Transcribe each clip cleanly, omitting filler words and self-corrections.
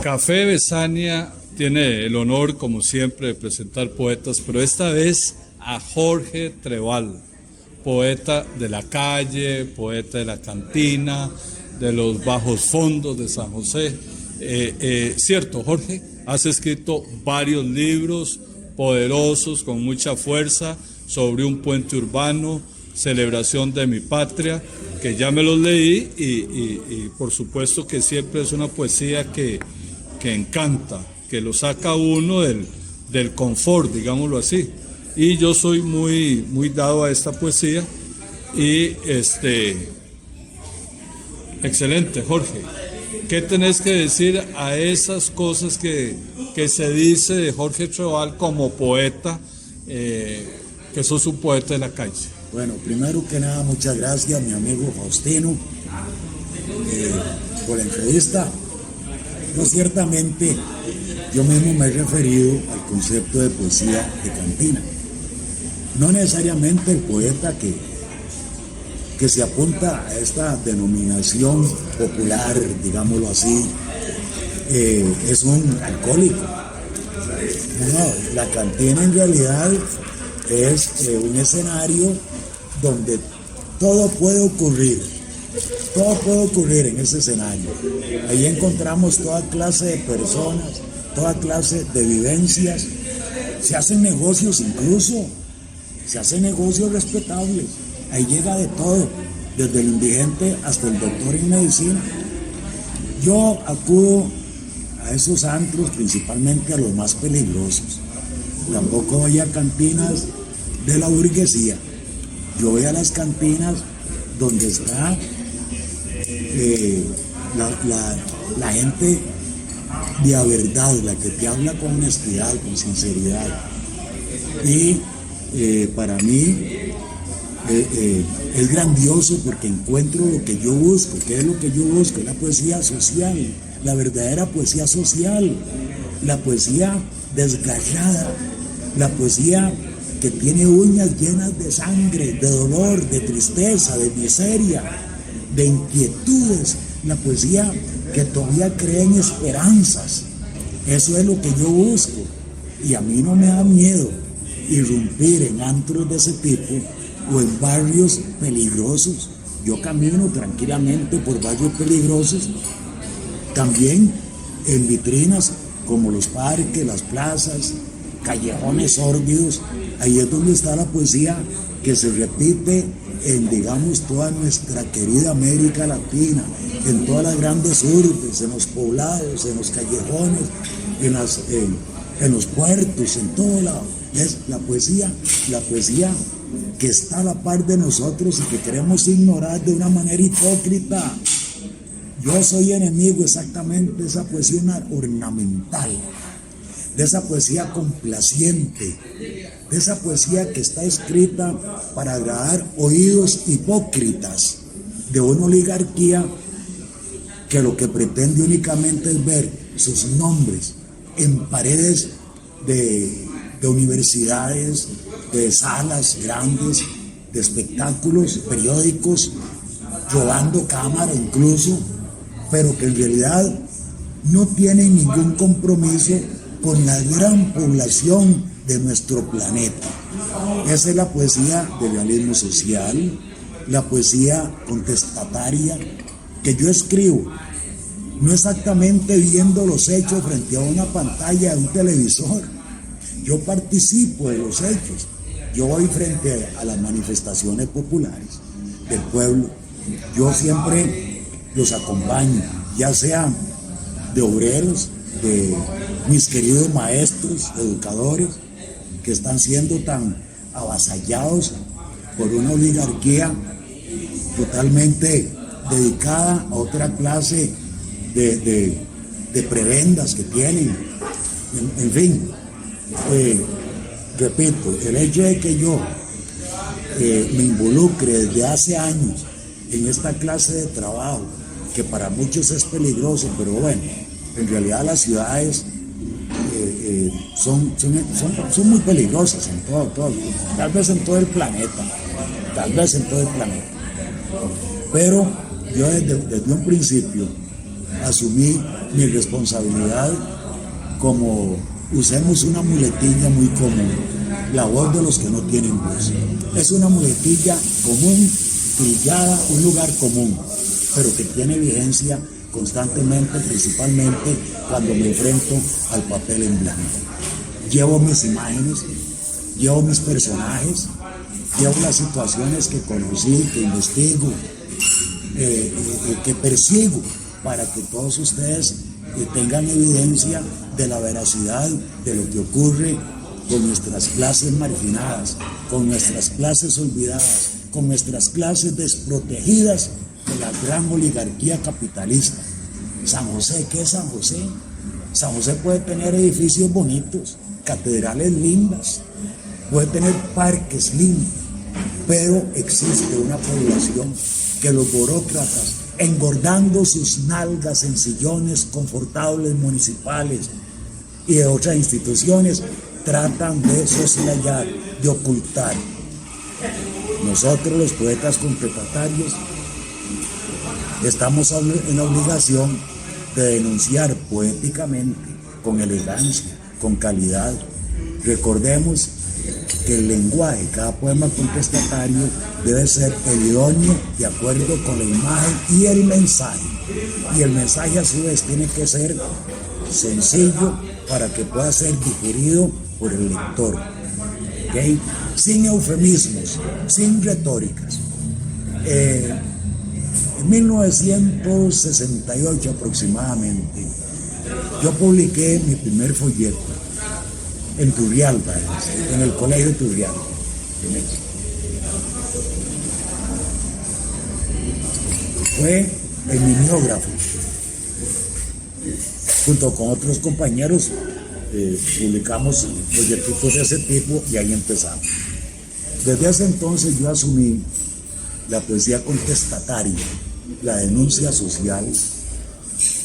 Café Besania tiene el honor, como siempre, de presentar poetas, pero esta vez a Jorge Trevall, poeta de la calle, poeta de la cantina, de los bajos fondos de San José. Cierto, Jorge, has escrito varios libros poderosos, con mucha fuerza, sobre un puente urbano, Celebración de mi Patria, que ya me los leí y por supuesto que siempre es una poesía que encanta, que lo saca uno del confort, digámoslo así. Y yo soy muy dado a esta poesía y excelente, Jorge. ¿Qué tenés que decir a esas cosas que se dice de Jorge Trevall como poeta, que sos un poeta de la calle? Bueno, primero que nada, muchas gracias, mi amigo Faustino, por la entrevista. Yo ciertamente, yo mismo me he referido al concepto de poesía de cantina. No necesariamente el poeta que se apunta a esta denominación popular, digámoslo así, es un alcohólico. No, la cantina en realidad es un escenario donde todo puede ocurrir en ese escenario. Ahí encontramos toda clase de personas, toda clase de vivencias, se hacen negocios incluso, se hacen negocios respetables, ahí llega de todo, desde el indigente hasta el doctor en medicina. Yo acudo a esos antros, principalmente a los más peligrosos. Tampoco voy a cantinas de la burguesía, yo voy a las cantinas donde está la gente de la verdad, la que te habla con honestidad, con sinceridad. Y para mí es grandioso porque encuentro lo que yo busco. ¿Qué es lo que yo busco? La poesía social, la verdadera poesía social, la poesía desgarrada, la poesía que tiene uñas llenas de sangre, de dolor, de tristeza, de miseria, de inquietudes, la poesía que todavía cree en esperanzas. Eso es lo que yo busco, y a mí no me da miedo irrumpir en antros de ese tipo o en barrios peligrosos. Yo camino tranquilamente por barrios peligrosos, también en vitrinas como los parques, las plazas, callejones sórdidos. Ahí es donde está la poesía que se repite en, digamos, toda nuestra querida América Latina, en todas las grandes urbes, en los poblados, en los callejones, en los puertos, en todo lado. Es la poesía que está a la par de nosotros y que queremos ignorar de una manera hipócrita. Yo soy enemigo exactamente de esa poesía ornamental, de esa poesía complaciente, de esa poesía que está escrita para agradar oídos hipócritas de una oligarquía que lo que pretende únicamente es ver sus nombres en paredes de universidades, de salas grandes, de espectáculos, periódicos, robando cámara incluso, pero que en realidad no tienen ningún compromiso con la gran población de nuestro planeta. Esa es la poesía del realismo social, la poesía contestataria que yo escribo, no exactamente viendo los hechos frente a una pantalla de un televisor. Yo participo de los hechos, yo voy frente a las manifestaciones populares del pueblo, yo siempre los acompaño, ya sean de obreros, de mis queridos maestros, educadores, que están siendo tan avasallados por una oligarquía totalmente dedicada a otra clase de prebendas que tienen. En fin, repito, el hecho de que yo me involucre desde hace años en esta clase de trabajo, que para muchos es peligroso, pero bueno, en realidad las ciudades son muy peligrosas en todo, tal vez en todo el planeta, pero yo desde un principio asumí mi responsabilidad como usemos una muletilla muy común, la voz de los que no tienen voz. Es una muletilla común, trillada, un lugar común, pero que tiene vigencia constantemente, principalmente cuando me enfrento al papel en blanco. Llevo mis imágenes, llevo mis personajes, llevo las situaciones que conocí, que investigo, que persigo, para que todos ustedes tengan evidencia de la veracidad de lo que ocurre con nuestras clases marginadas, con nuestras clases olvidadas, con nuestras clases desprotegidas de la gran oligarquía capitalista. San José, ¿qué es San José? San José puede tener edificios bonitos, catedrales lindas, puede tener parques lindos, pero existe una población que los burócratas, engordando sus nalgas en sillones confortables municipales y de otras instituciones, tratan de soslayar, de ocultar. Nosotros, los poetas completatarios, estamos en la obligación de denunciar poéticamente, con elegancia, con calidad. Recordemos que el lenguaje, cada poema contestatario, debe ser el idóneo de acuerdo con la imagen y el mensaje. Y el mensaje a su vez tiene que ser sencillo para que pueda ser digerido por el lector. ¿Okay? Sin eufemismos, sin retóricas. En 1968 aproximadamente, yo publiqué mi primer folleto en Turrialba, en el colegio Turrialba, en México. Fue el mimeógrafo. Junto con otros compañeros publicamos proyectos de ese tipo y ahí empezamos. Desde ese entonces yo asumí la poesía contestataria, la denuncia social,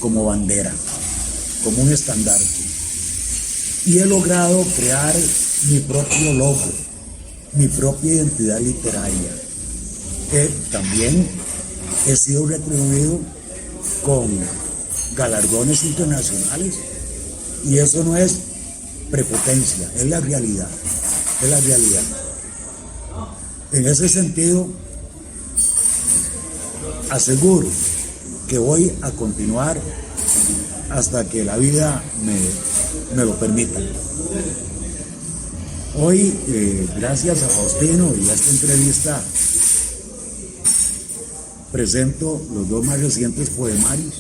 como bandera, como un estandarte. Y he logrado crear mi propio logo, mi propia identidad literaria, que también he sido retribuido con galardones internacionales, y eso no es prepotencia, es la realidad, es la realidad. En ese sentido, aseguro que voy a continuar hasta que la vida me lo permita. Hoy, gracias a Faustino y a esta entrevista, presento los dos más recientes poemarios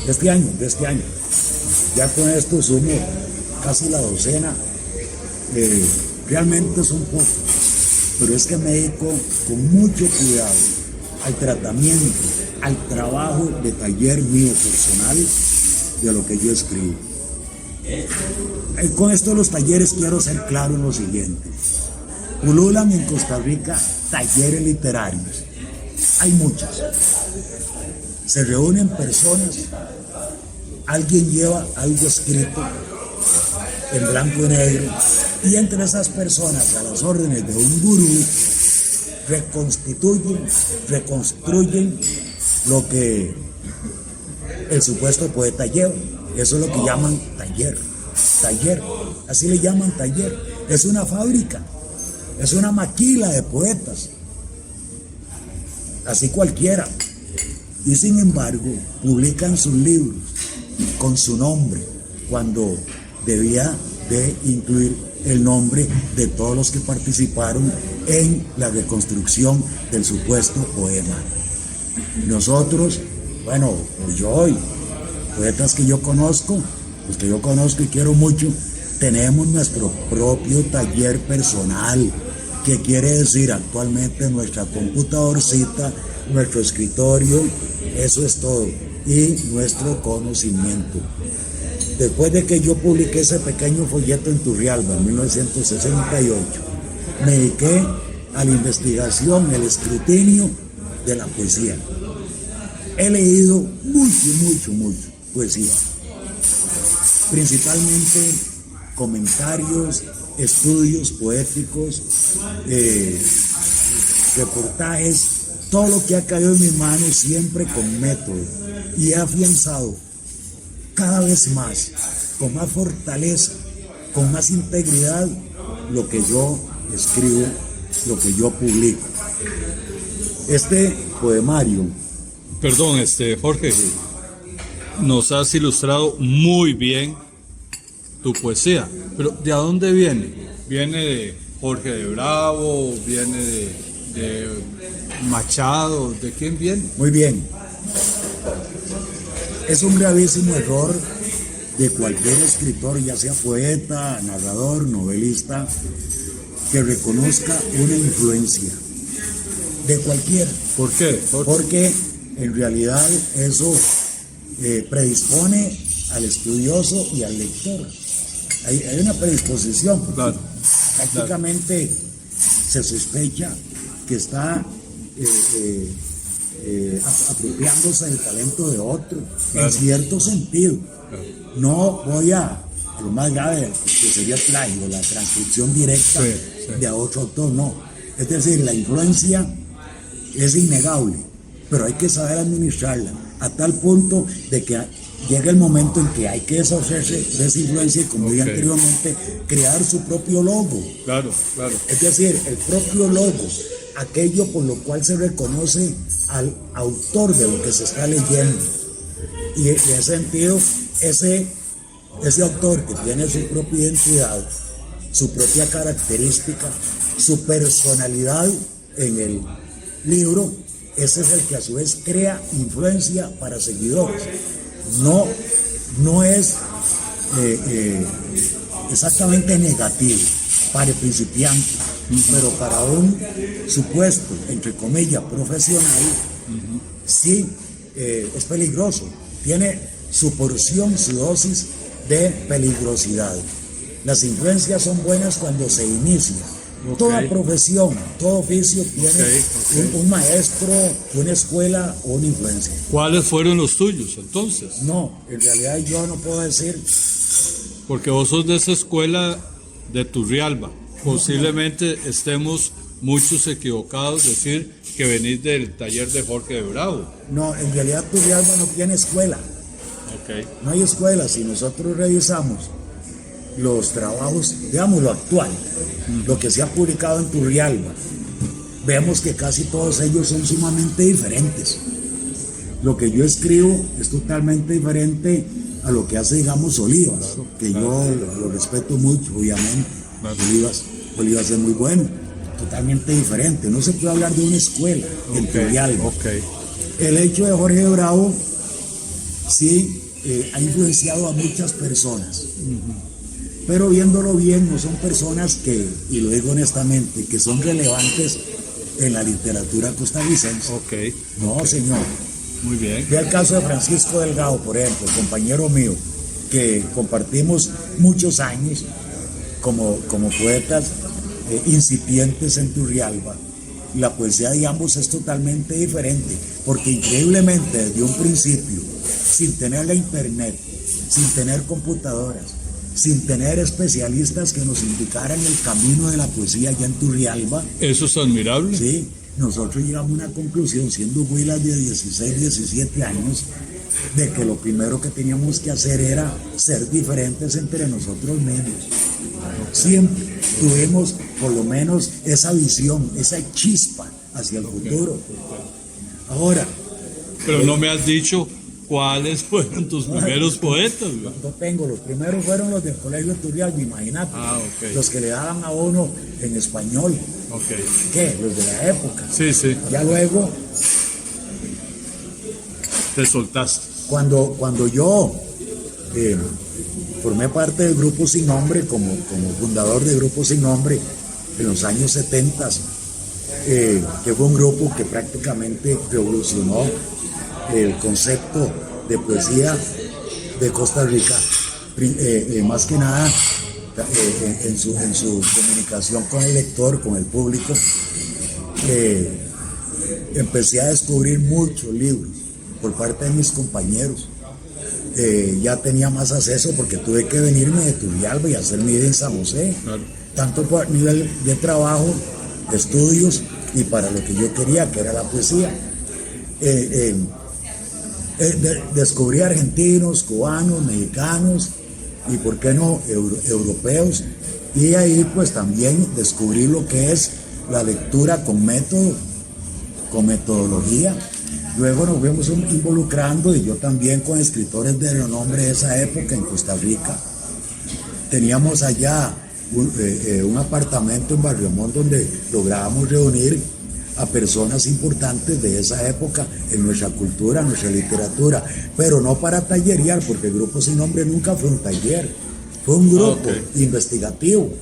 de este año. Ya con esto sumo casi la docena. Realmente son pocos, pero es que me dedico con mucho cuidado al tratamiento, al trabajo de taller mío personal de lo que yo escribo. Con esto de los talleres quiero ser claro en lo siguiente. Pululan en Costa Rica talleres literarios. Hay muchos. Se reúnen personas, alguien lleva algo escrito en blanco y negro, y entre esas personas, a las órdenes de un gurú, reconstruyen lo que el supuesto poeta lleva. Eso es lo que llaman taller, así le llaman taller. Es una fábrica, es una maquila de poetas, así cualquiera. Y sin embargo, publican sus libros con su nombre, cuando debía de incluir el nombre de todos los que participaron en la reconstrucción del supuesto poema. Nosotros, bueno, yo y poetas que yo conozco, los que yo conozco y quiero mucho, tenemos nuestro propio taller personal, que quiere decir actualmente nuestra computadorcita, nuestro escritorio, eso es todo, y nuestro conocimiento. Después de que yo publiqué ese pequeño folleto en Turrialba en 1968, me dediqué a la investigación, el escrutinio de la poesía. He leído mucho poesía, principalmente comentarios, estudios poéticos, reportajes Todo lo que ha caído en mis manos siempre con método y he afianzado cada vez más, con más fortaleza, con más integridad, lo que yo escribo, lo que yo publico. Este poemario, Perdón, Jorge, nos has ilustrado muy bien tu poesía, pero ¿de dónde viene? ¿Viene de Jorge de Bravo? ¿Viene de Machado? ¿De quién viene? muy bien, es un gravísimo error de cualquier escritor, ya sea poeta, narrador, novelista, que reconozca una influencia de cualquiera. ¿Por qué, Jorge? Porque en realidad eso predispone al estudioso y al lector. Hay una predisposición. Claro. Prácticamente se sospecha que está apropiándose del talento de otro, Claro. en cierto sentido. No voy a lo más grave, que sería el plagio, la transcripción directa Sí. de otro autor, no. Es decir, la influencia es innegable, pero hay que saber administrarla a tal punto de que llega el momento en que hay que deshacerse de esa influencia y, como dije anteriormente, crear su propio logo. Claro, claro. Es decir, el propio logo, aquello por lo cual se reconoce al autor de lo que se está leyendo. Y en ese sentido, ese autor que tiene su propia identidad, su propia característica, su personalidad en el libro, ese es el que a su vez crea influencia para seguidores. No es exactamente negativo para el principiante, pero para un supuesto, entre comillas, profesional, sí es peligroso. Tiene su porción, su dosis de peligrosidad. Las influencias son buenas cuando se inicia. Toda profesión, todo oficio tiene un maestro, una escuela o una influencia. ¿Cuáles fueron los tuyos entonces? No, en realidad yo no puedo decir. Porque vos sos de esa escuela de Turrialba. Posiblemente estemos muchos equivocados decir que venís del taller de Jorge de Bravo. No, en realidad Turrialba no tiene escuela. Okay. No hay escuela. Si nosotros revisamos los trabajos, digamos lo actual, lo que se ha publicado en Turrialba, vemos que casi todos ellos son sumamente diferentes. Lo que yo escribo es totalmente diferente a lo que hace, digamos, Olivas, que yo lo respeto mucho, obviamente. Olivas es muy bueno, totalmente diferente. No se puede hablar de una escuela en Turrialba. El hecho de Jorge Bravo sí ha influenciado a muchas personas. Pero viéndolo bien, no son personas que, y lo digo honestamente, que son relevantes en la literatura costarricense. No, señor. Muy bien. Ve el caso de Francisco Delgado, por ejemplo, compañero mío, que compartimos muchos años como poetas incipientes en Turrialba. La poesía de ambos es totalmente diferente, porque increíblemente desde un principio, sin tener la internet, sin tener computadoras, sin tener especialistas que nos indicaran el camino de la poesía allá en Turrialba. Eso es admirable. Sí, nosotros llegamos a una conclusión, siendo huilas de 16, 17 años, de que lo primero que teníamos que hacer era ser diferentes entre nosotros mismos. Siempre tuvimos por lo menos esa visión, esa chispa hacia el futuro. Ahora... Pero no me has dicho cuáles fueron tus primeros poetas. No tengo, los primeros fueron los del Colegio Turrialba, imagínate. Los que le daban a uno en español. ¿Qué? Los de la época. Sí. Ya luego... Te soltaste. Cuando yo formé parte del Grupo Sin Nombre, como fundador del Grupo Sin Nombre en los años 70, que fue un grupo que prácticamente revolucionó el concepto de poesía de Costa Rica, más que nada en su comunicación con el lector, con el público. Empecé a descubrir muchos libros por parte de mis compañeros. Ya tenía más acceso porque tuve que venirme de Turrialba y hacer mi vida en San José, tanto por nivel de trabajo, de estudios, y para lo que yo quería, que era la poesía. Descubrí argentinos, cubanos, mexicanos y por qué no europeos, y ahí pues también descubrí lo que es la lectura con método, con metodología. Luego nos fuimos involucrando, y yo también, con escritores de renombre de esa época en Costa Rica. Teníamos allá un apartamento en Barriomón donde lográbamos reunir a personas importantes de esa época en nuestra cultura, en nuestra literatura, pero no para tallerear, porque el Grupo Sin Nombre nunca fue un taller, fue un grupo investigativo.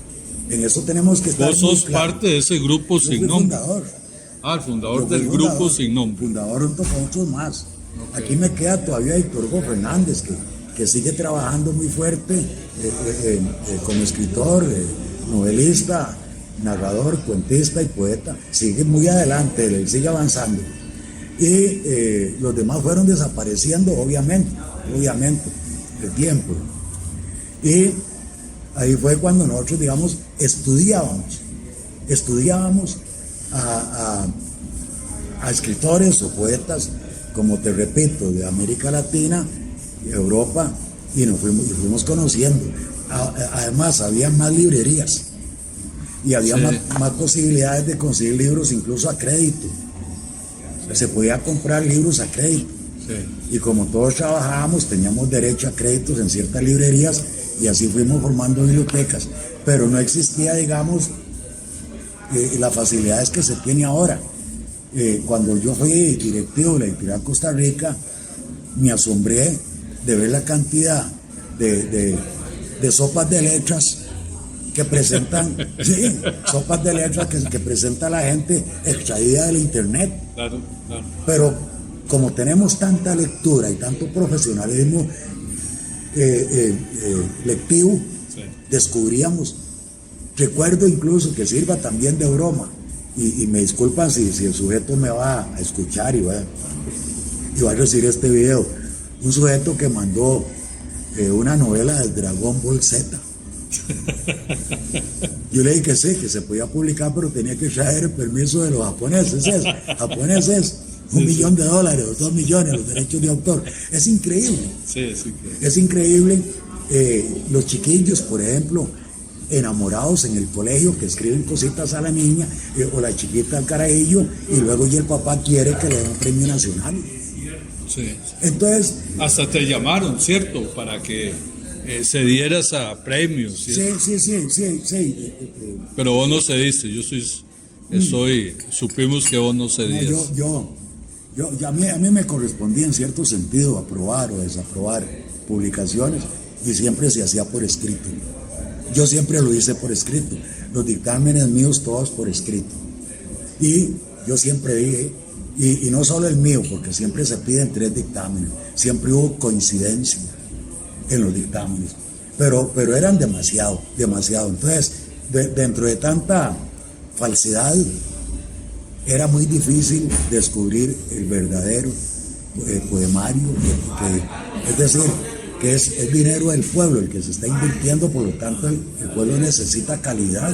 En eso tenemos que estar. Vos sos parte de ese Grupo Sin Nombre. Fundador. El fundador del Grupo Sin Nombre. Fundador junto con otros más. Aquí me queda todavía Héctor Hugo Fernández, que sigue trabajando muy fuerte como escritor, novelista, narrador, cuentista y poeta. Sigue muy adelante, él sigue avanzando. Y los demás fueron desapareciendo, obviamente, el tiempo. Y ahí fue cuando nosotros, digamos, estudiábamos a escritores o poetas, como te repito, de América Latina, Europa, y nos fuimos conociendo. Además, había más librerías y había más posibilidades de conseguir libros, incluso a crédito. Se podía comprar libros a crédito. Y como todos trabajábamos, teníamos derecho a créditos en ciertas librerías, y así fuimos formando bibliotecas. Pero no existía, digamos, las facilidades que se tiene ahora. Cuando yo fui directivo de la editorial Costa Rica, me asombré de ver la cantidad de sopas de letras que presentan, sopas de letras que presenta la gente extraída del internet. Claro. Pero como tenemos tanta lectura y tanto profesionalismo lectivo, descubríamos. Recuerdo incluso, que sirva también de broma, y me disculpan si el sujeto me va a escuchar y va a recibir este video, un sujeto que mandó una novela del Dragon Ball Z. Yo le dije que sí, que se podía publicar, pero tenía que traer el permiso de los japoneses. $1 millón, $2 millones, los derechos de autor. Es increíble. Es increíble. Los chiquillos, por ejemplo, enamorados en el colegio, que escriben cositas a la niña, o la chiquita al carajillo, y luego ya el papá quiere que le den un premio nacional. Entonces, hasta te llamaron, ¿cierto? Para que se dieras a premios. Sí. Pero vos no cediste. Supimos que vos no cedías. A mí me correspondía, en cierto sentido, aprobar o desaprobar publicaciones, y siempre se hacía por escrito. Yo siempre lo hice por escrito. Los dictámenes míos, todos por escrito. Y yo siempre dije, y no solo el mío, porque siempre se piden 3 dictámenes, siempre hubo coincidencia en los dictámenes, pero eran demasiado. Entonces, dentro de tanta falsedad, era muy difícil descubrir el verdadero poemario, es decir, que es dinero del pueblo el que se está invirtiendo, por lo tanto el pueblo necesita calidad,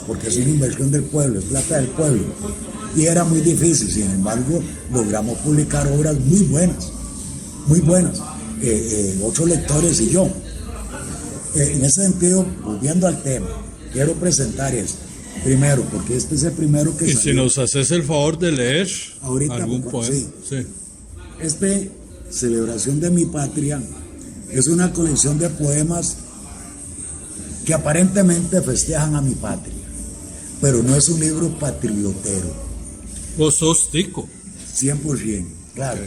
porque es una inversión del pueblo, es plata del pueblo, y era muy difícil. Sin embargo, logramos publicar obras muy buenas, 8 lectores y yo. En ese sentido, volviendo al tema, quiero presentar esto. Primero, porque este es el primero que salió. Si nos haces el favor de leer ahorita, algún poema. Sí. Celebración de mi patria es una colección de poemas que aparentemente festejan a mi patria, pero no es un libro patriotero. Vos sos tico. 100%, claro.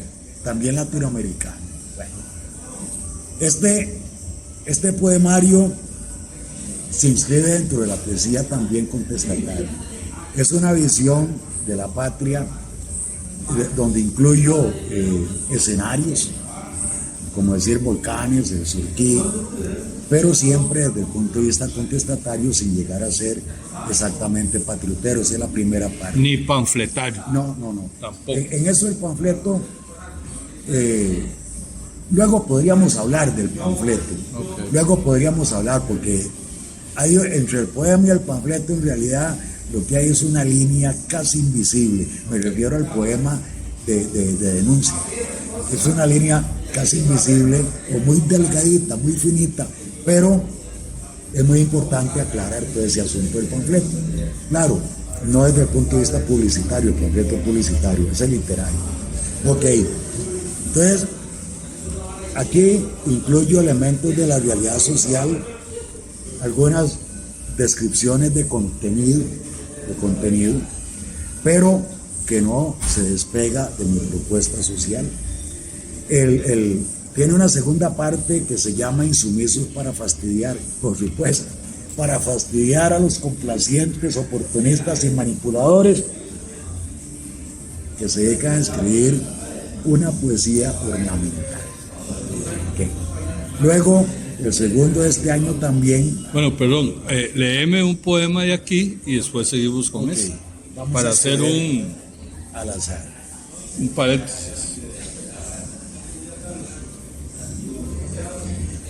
También latinoamericano. Bueno, este poemario se inscribe dentro de la poesía también contestataria. Es una visión de la patria donde incluyo escenarios, como decir volcanes, el Surquí, pero siempre desde el punto de vista contestatario, sin llegar a ser exactamente patriotero. Esa es la primera parte. Ni panfletario. No. Tampoco. En eso el panfleto, luego podríamos hablar del panfleto. Luego podríamos hablar, porque hay, entre el poema y el panfleto, en realidad lo que hay es una línea casi invisible. Me refiero al poema de denuncia. Es una línea casi invisible o muy delgadita, muy finita, pero es muy importante aclarar todo ese asunto del panfleto. Claro, no desde el punto de vista publicitario, el panfleto publicitario, es el literario. Ok, entonces aquí incluyo elementos de la realidad social, algunas descripciones de contenido, pero que no se despega de mi propuesta social. Tiene una segunda parte que se llama Insumisos para fastidiar, por supuesto, para fastidiar a los complacientes, oportunistas y manipuladores que se dedican a escribir una poesía ornamental. Okay. Luego, el segundo de este año también. Bueno, perdón, léeme un poema de aquí y después seguimos con eso. Para hacer al azar. Un paréntesis.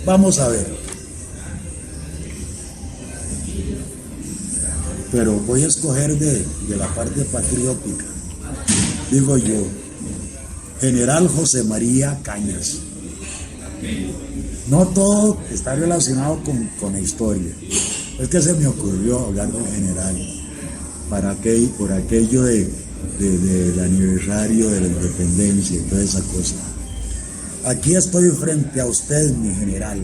Vamos a ver. Pero voy a escoger de la parte patriótica. Digo yo, General José María Cañas. No todo está relacionado con la historia. Es que se me ocurrió hablar del general por aquello del aniversario de la independencia y toda esa cosa. Aquí estoy frente a usted, mi general,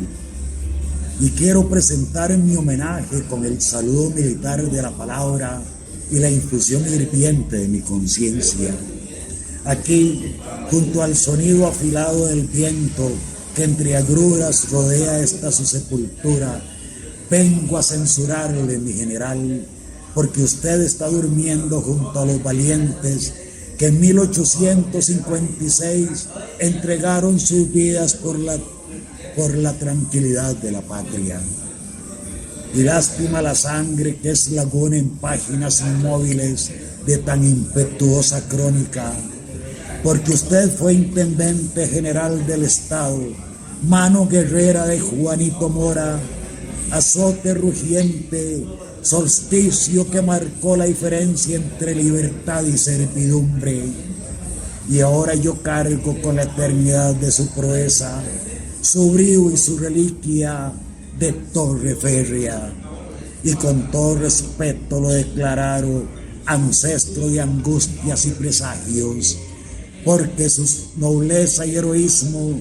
y quiero presentar en mi homenaje con el saludo militar de la palabra y la infusión hirviente de mi conciencia. Aquí, junto al sonido afilado del viento que entre agruras rodea esta su sepultura, vengo a censurarle, mi general, porque usted está durmiendo junto a los valientes que en 1856 entregaron sus vidas por la tranquilidad de la patria. Y lástima la sangre que es laguna en páginas inmóviles de tan impetuosa crónica, porque usted fue intendente general del Estado, mano guerrera de Juanito Mora, azote rugiente, solsticio que marcó la diferencia entre libertad y servidumbre. Y ahora yo cargo con la eternidad de su proeza, su brío y su reliquia de torre férrea. Y con todo respeto lo declaro ancestro de angustias y presagios, porque su nobleza y heroísmo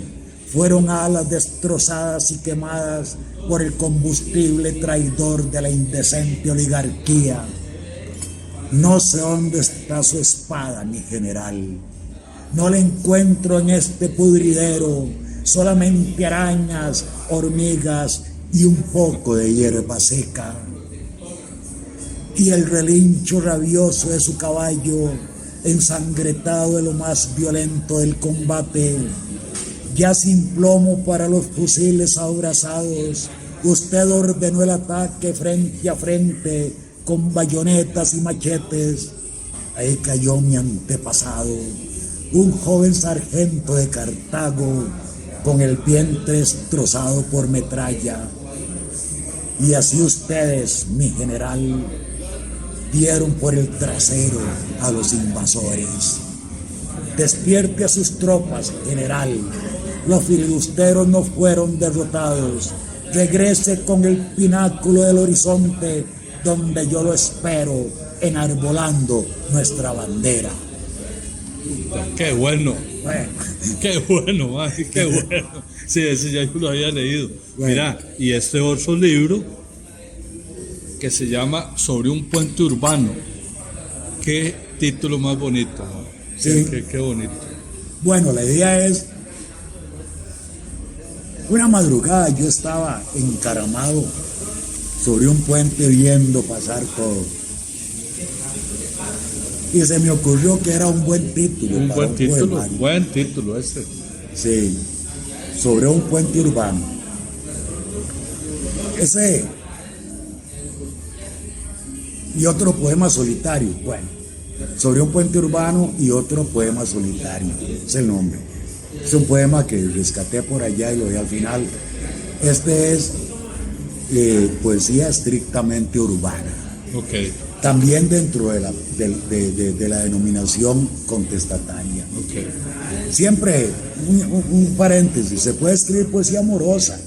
fueron alas destrozadas y quemadas por el combustible traidor de la indecente oligarquía. No sé dónde está su espada, mi general. No la encuentro en este pudridero, solamente arañas, hormigas y un poco de hierba seca. Y el relincho rabioso de su caballo, ensangretado de lo más violento del combate, ya sin plomo para los fusiles abrazados, usted ordenó el ataque frente a frente con bayonetas y machetes. Ahí cayó mi antepasado, un joven sargento de Cartago con el vientre destrozado por metralla. Y así ustedes, mi general, dieron por el trasero a los invasores. Despierte a sus tropas, general. Los filibusteros no fueron derrotados. Regrese con el pináculo del horizonte, donde yo lo espero, enarbolando nuestra bandera. ¡Qué bueno! ¡Qué bueno, man! ¡Qué bueno! Sí, ese ya yo lo había leído. Bueno. Mira, y este otro libro que se llama Sobre un puente urbano. ¡Qué título más bonito! Sí. Qué bonito. Bueno, la idea es, una madrugada yo estaba encaramado sobre un puente viendo pasar todo. Y se me ocurrió que era un buen título. Buen título este. Sí, sobre un puente urbano. Ese y otro poema solitario. Bueno, sobre un puente urbano y otro poema solitario. Es el nombre. Es un poema que rescaté por allá y lo vi al final. Este es poesía estrictamente urbana. Ok. también dentro de la denominación contestataria. Ok. Siempre, un paréntesis, se puede escribir poesía amorosa,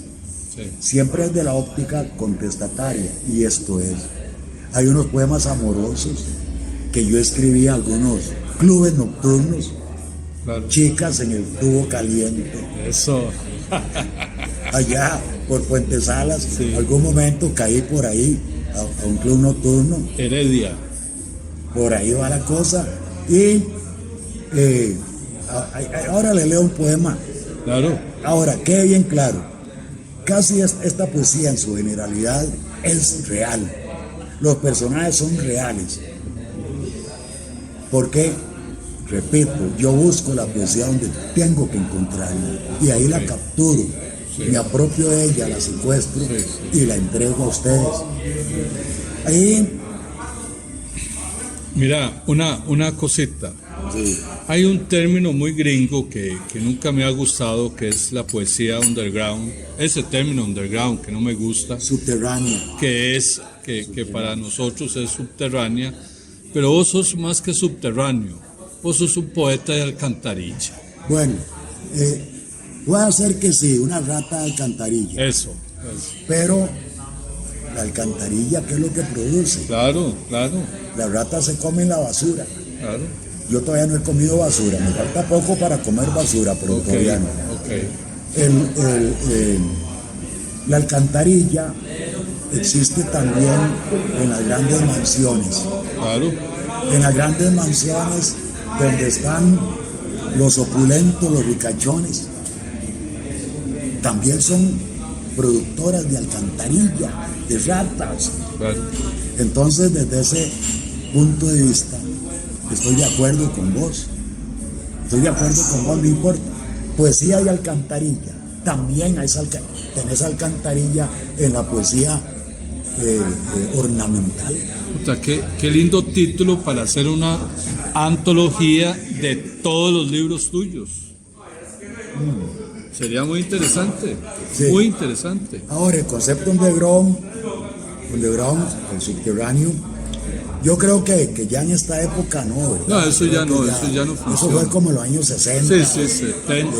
Sí. siempre es de la óptica contestataria, y esto es. Hay unos poemas amorosos que yo escribí en algunos clubes nocturnos, Claro. chicas en el tubo caliente, Eso. allá por Puente Salas. Sí. Algún momento caí por ahí a un club nocturno, Heredia. por ahí va la cosa, y ahora le leo un poema. Claro. Ahora, quede bien claro, casi esta poesía en su generalidad es real, los personajes son reales. ¿Por qué? Repito, yo busco la poesía donde tengo que encontrarla y ahí la capturo, me apropio de ella, la secuestro y la entrego a ustedes. Ahí, Mira, una cosita. sí, Hay un término muy gringo que nunca me ha gustado, que es la poesía underground. Ese término underground que no me gusta, subterránea. que es que para nosotros es subterránea, pero vos sos más que subterráneo, vos sos un poeta de alcantarilla. Bueno, puede ser que sí, una rata de alcantarilla, Eso. pero la alcantarilla, ¿qué es lo que produce? Claro, claro, Las ratas se comen la basura. claro. Yo todavía no he comido basura, me falta poco para comer basura, pero Ok, todavía no. ok. La alcantarilla existe también en las grandes mansiones. Claro, En las grandes mansiones donde están los opulentos, los ricachones, también son productoras de alcantarilla, de ratas. claro. Entonces, desde ese punto de vista, estoy de acuerdo con vos. Estoy de acuerdo con vos, no importa. Poesía y alcantarilla. También tenés alcantarilla en la poesía ornamental. Puta, qué lindo título para hacer una antología de todos los libros tuyos. Sería muy interesante, Sí. muy interesante. Ahora, el concepto underground, el subterráneo, yo creo que ya en esta época no, ¿verdad? No, eso ya Creo no, que eso ya no Eso funciona. fue como en los años 60. Sí, sí, 70.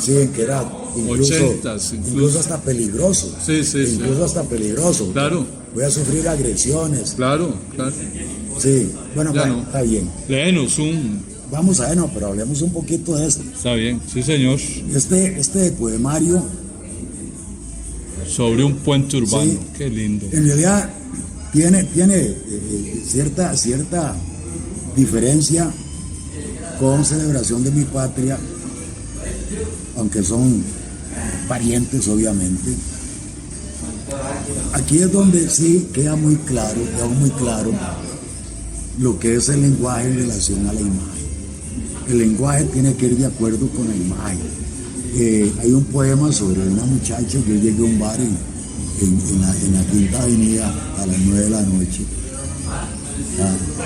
Sí, que era incluso, 80s, incluso hasta peligroso. Sí, sí, sí. Incluso hasta peligroso. Claro. Voy a sufrir agresiones. Claro, claro. Sí, bueno, Ya bueno, no. está bien. Léenos un... Vamos a ver, no, pero hablemos un poquito de esto. Está bien, sí señor. Este poemario, Sobre un puente urbano. Sí. Qué lindo. en realidad, tiene cierta diferencia con Celebración de mi Patria, aunque son parientes, obviamente. Aquí es donde sí queda muy claro lo que es el lenguaje en relación a la imagen. El lenguaje tiene que ir de acuerdo con la imagen. Hay un poema sobre una muchacha. Yo llegué a un bar en la Quinta Avenida a las 9 de la noche.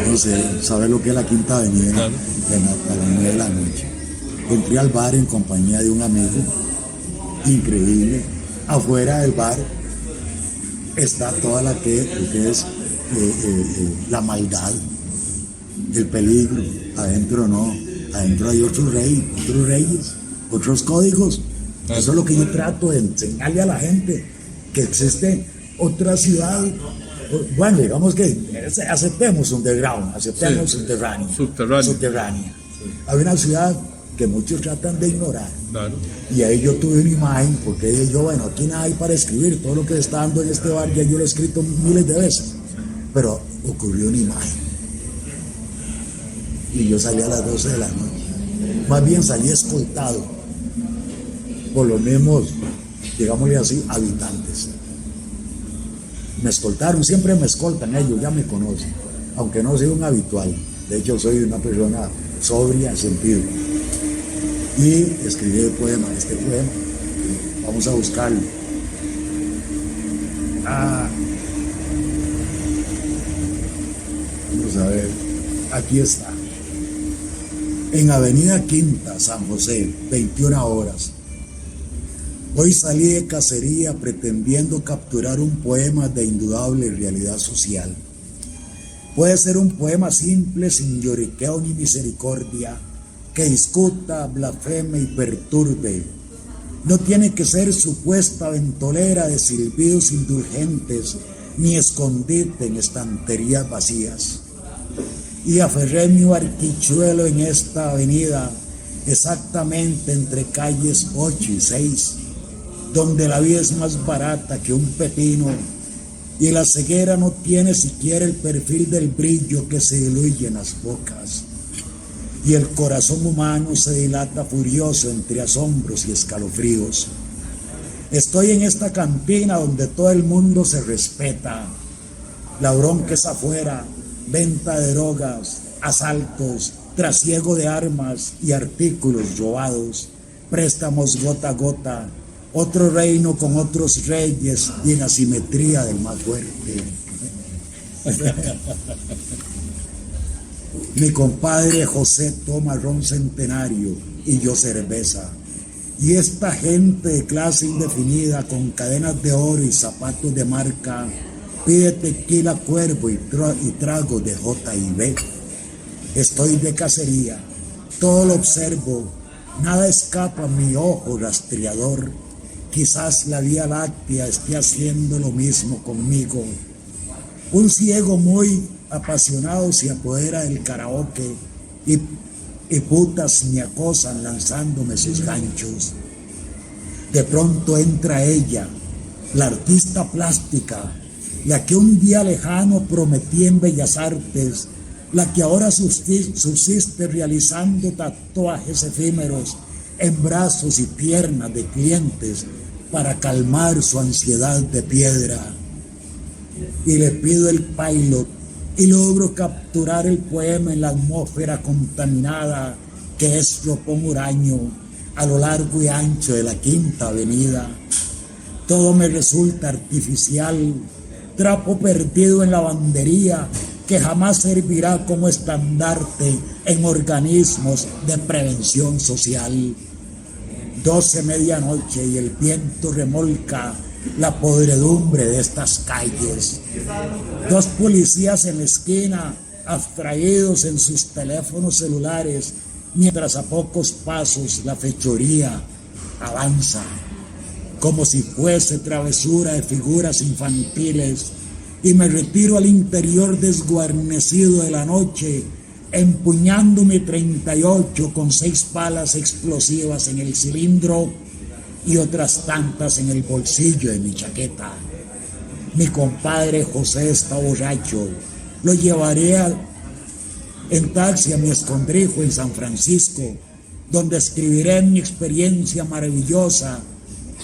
No sé, ¿sabes lo que es la Quinta Avenida? Claro. A las 9 de la noche. Entré al bar en compañía de un amigo, increíble. Afuera del bar está toda lo que es la maldad, el peligro. Adentro no, adentro hay otros reyes, otros códigos. Claro. Eso es lo que yo trato de enseñarle a la gente, que existe otra ciudad. Bueno, digamos que aceptemos underground, aceptemos Sí. subterránea. Hay una ciudad que muchos tratan de ignorar. Claro. Y ahí yo tuve una imagen, porque dije yo, bueno, aquí nada hay para escribir, todo lo que se está dando en este bar ya yo lo he escrito miles de veces, pero ocurrió una imagen. Y yo salí a las 12 de la noche. Más bien salí escoltado por los mismos, digámosle así, habitantes. Me escoltaron, siempre me escoltan ellos, ya me conocen, aunque no soy un habitual. De hecho, soy una persona sobria en sentido. Y escribí el poema, este poema. Vamos a buscarlo. Vamos a ver. Aquí está. En Avenida Quinta, San José, 21 horas. Hoy salí de cacería pretendiendo capturar un poema de indudable realidad social. Puede ser un poema simple, sin lloriqueo ni misericordia, que discuta, blasfeme y perturbe. No tiene que ser supuesta ventolera de silbidos indulgentes, ni escondite en estanterías vacías. Y aferré mi barquichuelo en esta avenida, exactamente entre calles 8 y 6, donde la vida es más barata que un pepino, y la ceguera no tiene siquiera el perfil del brillo que se diluye en las bocas, y el corazón humano se dilata furioso entre asombros y escalofríos. Estoy en esta cantina donde todo el mundo se respeta. La bronca es afuera, venta de drogas, asaltos, trasiego de armas y artículos robados, préstamos gota a gota, otro reino con otros reyes y en asimetría del más fuerte. Mi compadre José toma ron centenario y yo cerveza. Y esta gente de clase indefinida con cadenas de oro y zapatos de marca pide tequila Cuervo y trago de J&B. Estoy de cacería, todo lo observo, nada escapa a mi ojo rastreador. Quizás la Vía Láctea esté haciendo lo mismo conmigo. Un ciego muy apasionado se apodera del karaoke y putas me acosan lanzándome sus ganchos. De pronto entra ella, la artista plástica, la que un día lejano prometí en Bellas Artes, la que ahora subsiste realizando tatuajes efímeros en brazos y piernas de clientes para calmar su ansiedad de piedra. Y le pido el pilot y logro capturar el poema en la atmósfera contaminada que es Ropón Huraño a lo largo y ancho de la Quinta Avenida. Todo me resulta artificial, trapo perdido en lavandería que jamás servirá como estandarte en organismos de prevención social. 12 medianoche y el viento remolca la podredumbre de estas calles. Dos policías en la esquina, abstraídos en sus teléfonos celulares, mientras a pocos pasos la fechoría avanza, como si fuese travesura de figuras infantiles, y me retiro al interior desguarnecido de la noche, empuñando mi 38 con 6 balas explosivas en el cilindro y otras tantas en el bolsillo de mi chaqueta. Mi compadre José está borracho. Lo llevaré en taxi a mi escondrijo en San Francisco, donde escribiré mi experiencia maravillosa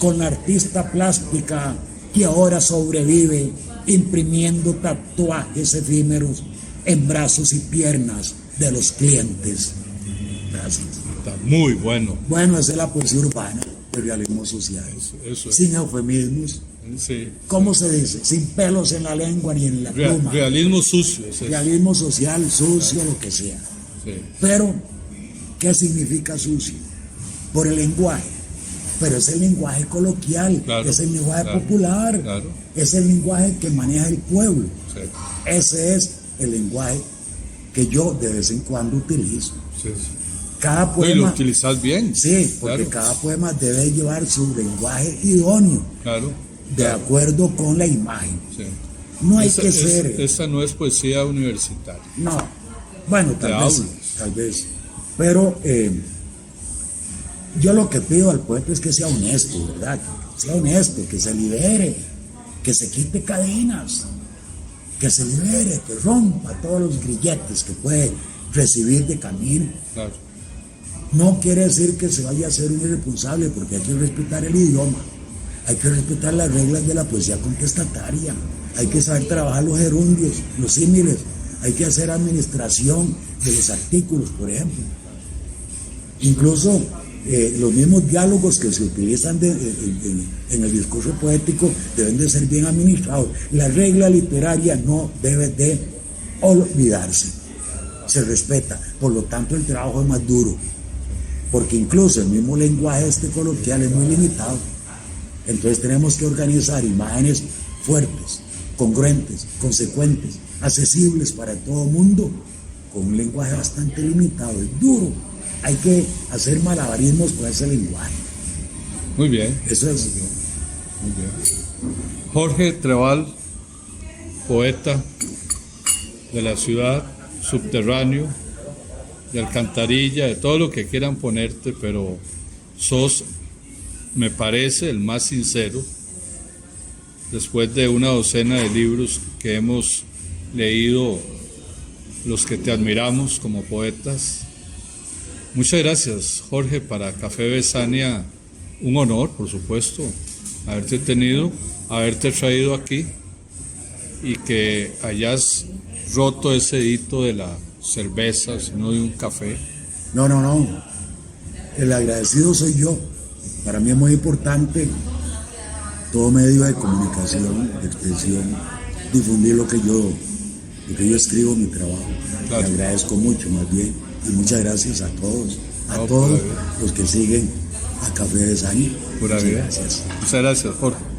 con la artista plástica que ahora sobrevive imprimiendo tatuajes efímeros en brazos y piernas de los clientes. Gracias. Está muy bueno. Bueno, esa es la poesía urbana del realismo social. Eso es. Sin eufemismos. Sí. ¿Cómo se dice? Sin pelos en la lengua ni en la pluma. Realismo sucio. Es realismo social, sucio, lo que sea. Sí. Pero, ¿qué significa sucio? Por el lenguaje. Pero es el lenguaje coloquial, claro, es el lenguaje claro, popular, claro. Es el lenguaje que maneja el pueblo. Sí. Ese es el lenguaje que yo de vez en cuando utilizo. Sí. Cada poema, y lo utilizas bien. Sí, porque claro. cada poema debe llevar su lenguaje idóneo, claro, de acuerdo con la imagen. Sí. No hay que ser... Esa no es poesía universitaria. No, bueno, tal vez. Pero yo lo que pido al poeta es que sea honesto, ¿verdad? Que sea honesto, que se libere, que se quite cadenas, que se libere, que rompa todos los grilletes que puede recibir de camino. Claro. No quiere decir que se vaya a ser un irresponsable, porque hay que respetar el idioma, hay que respetar las reglas de la poesía contestataria, hay que saber trabajar los gerundios, los símiles, hay que hacer administración de los artículos, por ejemplo. Incluso los mismos diálogos que se utilizan en el discurso poético deben de ser bien administrados. La regla literaria no debe de olvidarse, se respeta, por lo tanto el trabajo es más duro, porque incluso el mismo lenguaje coloquial es muy limitado. Entonces tenemos que organizar imágenes fuertes, congruentes, consecuentes, accesibles para todo mundo, con un lenguaje bastante limitado, es duro. Hay que hacer malabarismos con ese lenguaje. Muy bien, Eso es. muy bien. Jorge Trevall, poeta de la ciudad, subterráneo, de Alcantarilla, de todo lo que quieran ponerte, pero sos, me parece, el más sincero, después de una docena de libros que hemos leído los que te admiramos como poetas. Muchas gracias, Jorge. Para Café Besania, un honor, por supuesto, haberte tenido, haberte traído aquí y que hayas roto ese hito de la cerveza, sino de un café. No. El agradecido soy yo. Para mí es muy importante todo medio de comunicación, de expresión, difundir lo que yo escribo, mi trabajo. Claro. Le agradezco mucho, más bien. Y muchas gracias a todos, No, todos pura vida. los que siguen a Café Besania. Pura Muchas vida. gracias. Muchas gracias, Jorge.